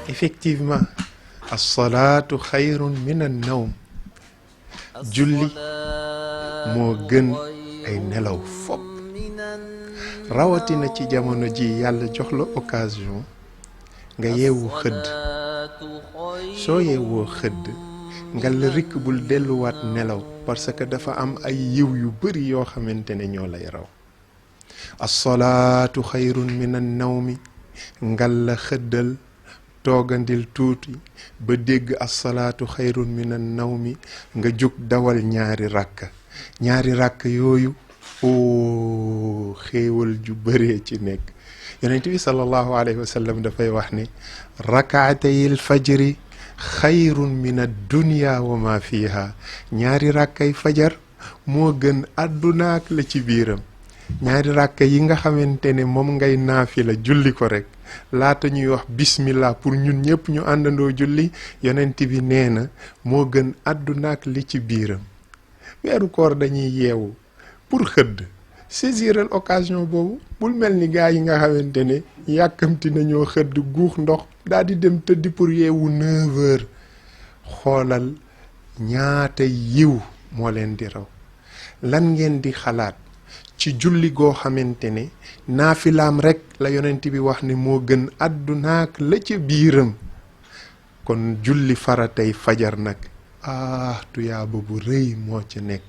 Effectivement, as-salaatu xayrun min an-nawm, julli moo gën ay nelaw fopp. rawatina ci jamono ji yàlla jox la occasion nga yeewu xëdd. soo yeewoo xëdd nga la rikk bul delluwaat nelaw, parce que dafa am ay yiw yu bari yoo xamante ne ñoo lay raw. as-salaatu xayrun min an-nawmi, ngal la xëddal toogandil tuuti ba dégg as-salaatu xayrun min an-nawmi, nga jóg dawal ñaari ràkk yooyu oo xéewal ju bëree ci nekk. yonent bi sallallahu alayhi wa sallam dafay wax ne rakaatayil fajri xayrun min ad-dunya wa ma fiha, ñaari ràkkay fajar moo gën àddunaak la ci biiram. ñaari ràkka yi nga xamante ne moom ngay naafila julli ko rek laata ñuy wax bismillah pour ñun ñëpp ñu àndandoo julli, yonent bi nee na moo gën àddunaak li ci biiram. weeru koor dañuy yeewu pour xëdd, saisiral occasion boobu. bul mel ni gaa yi nga xamante ne yàkkamti nañoo xëdd guux ndox daal di dem tëddi pour yeewu 9 heures. xoolal ñaata yiw moo leen di raw. lan ngeen di xalaat ci julli goo xamante ne naafilaam rek la yonent bi wax ne moo gën àddunaak la ca biiram. kon julli faratay fajar nag tuyaaba bu rëy moo ca nekk.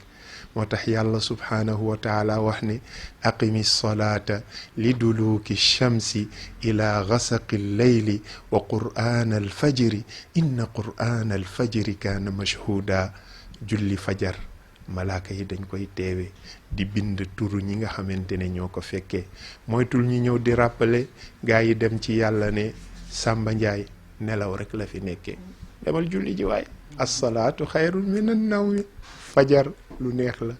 moo tax yàlla subhaanahu wa taala wax ne aqimi salaata li duluuki shamsi ila gasaqi leyli wa qur'aan alfajri inna qur'aan alfajri kaana mashhuuda. julli fajar malaaka yi dañ koy teewe di bind turu ñi nga xamante ne ñoo ko fekkee. moytul ñu ñëw di rappeler gaa yi dem ci yàlla ne Samba Njaay nelaw rek la fi nekkee. demal julli ji waay. as-salaatu xayrun min an-nawmi. fajar lu neex la.